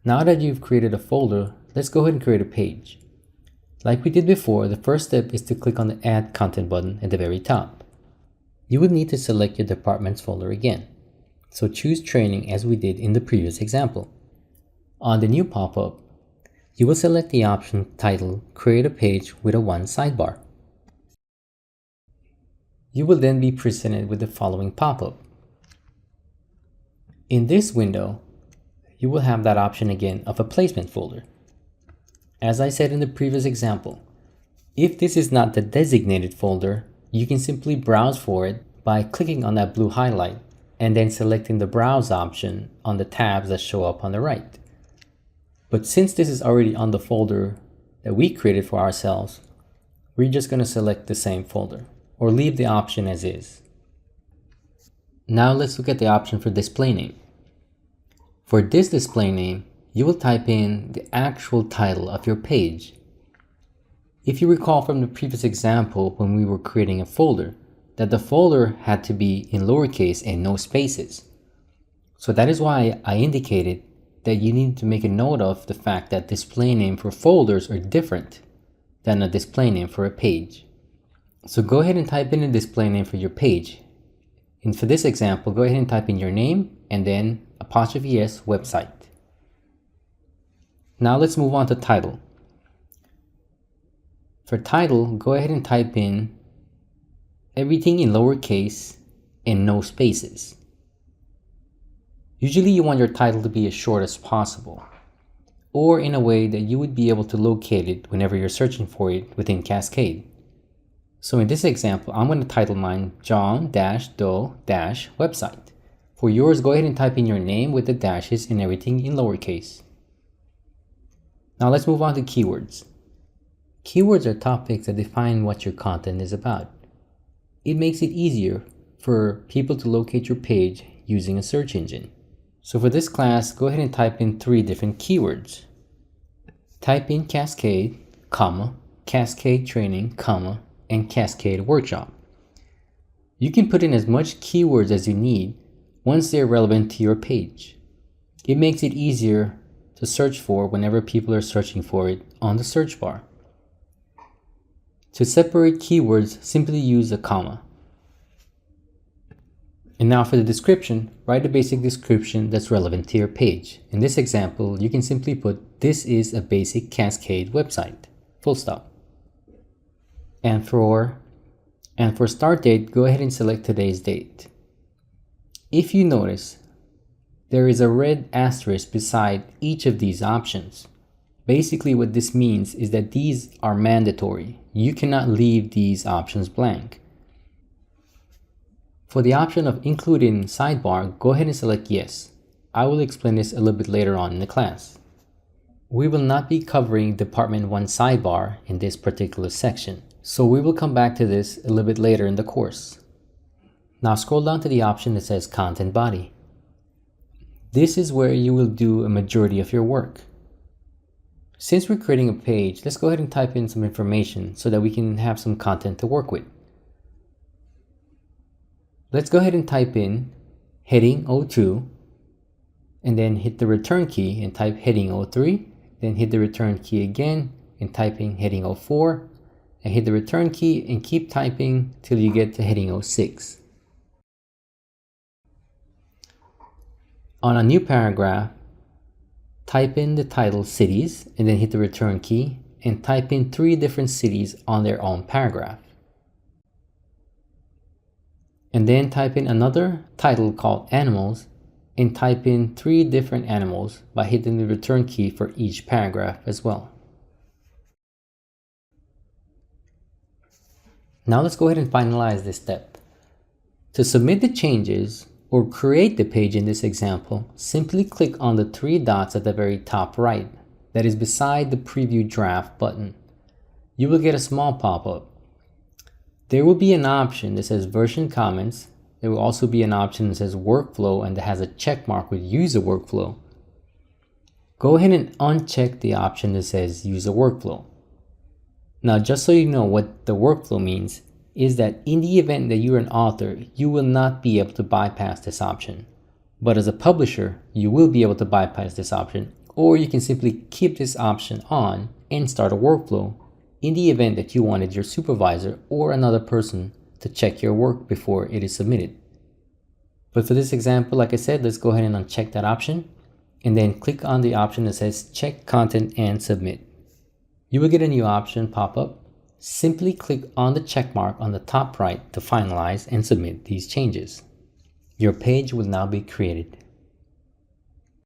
Now that you've created a folder, let's go ahead and create a page. Like we did before, the first step is to click on the Add Content button at the very top. You would need to select your department's folder again. So choose Training as we did in the previous example. On the new pop-up, you will select the option titled Create a Page with a 1 sidebar. You will then be presented with the following pop-up. In this window, you will have that option again of a placement folder. As I said in the previous example, if this is not the designated folder, you can simply browse for it by clicking on that blue highlight and then selecting the Browse option on the tabs that show up on the right. But since this is already on the folder that we created for ourselves, we're just going to select the same folder or leave the option as is. Now let's look at the option for display name. For this display name, you will type in the actual title of your page. If you recall from the previous example when we were creating a folder, that the folder had to be in lowercase and no spaces. So that is why I indicated that you need to make a note of the fact that display name for folders are different than a display name for a page. So go ahead and type in a display name for your page. And for this example, go ahead and type in your name and then '(s) website. Now let's move on to title. For title, go ahead and type in everything in lowercase and no spaces. Usually you want your title to be as short as possible, or in a way that you would be able to locate it whenever you're searching for it within Cascade. So in this example, I'm going to title mine John-Doe-website. For yours, go ahead and type in your name with the dashes and everything in lowercase. Now let's move on to keywords. Keywords are topics that define what your content is about. It makes it easier for people to locate your page using a search engine. So for this class, go ahead and type in 3 different keywords. Type in Cascade, comma, Cascade Training, comma, and Cascade Workshop. You can put in as much keywords as you need once they're relevant to your page. It makes it easier to search for whenever people are searching for it on the search bar. To separate keywords, simply use a comma. And now for the description, write a basic description that's relevant to your page. In this example, you can simply put, "This is a basic Cascade website," full stop. And for start date, go ahead and select today's date. If you notice, there is a red asterisk beside each of these options. Basically what this means is that these are mandatory. You cannot leave these options blank. For the option of include in sidebar, go ahead and select yes. I will explain this a little bit later on in the class. We will not be covering Department 1 sidebar in this particular section, so we will come back to this a little bit later in the course. Now scroll down to the option that says Content Body. This is where you will do a majority of your work. Since we're creating a page, let's go ahead and type in some information so that we can have some content to work with. Let's go ahead and type in heading 02 and then hit the return key and type heading 03, then hit the return key again and type in heading 04 and hit the return key and keep typing till you get to heading 06. On a new paragraph, type in the title cities and then hit the return key and type in 3 different cities on their own paragraph. And then type in another title called animals and type in 3 different animals by hitting the return key for each paragraph as well. Now let's go ahead and finalize this step. To submit the changes or create the page in this example, simply click on the 3 dots at the very top right that is beside the preview draft button. You will get a small pop-up. There will be an option that says version comments. There will also be an option that says workflow and that has a check mark with user workflow. Go ahead and uncheck the option that says user workflow. Now, just so you know what the workflow means is that in the event that you're an author, you will not be able to bypass this option. But as a publisher, you will be able to bypass this option, Or you can simply keep this option on and start a workflow in the event that you wanted your supervisor or another person to check your work before it is submitted. But for this example, like I said, let's go ahead and uncheck that option and then click on the option that says check content and submit. You will get a new option pop up. Simply click on the check mark on the top right to finalize and submit these changes. Your page will now be created.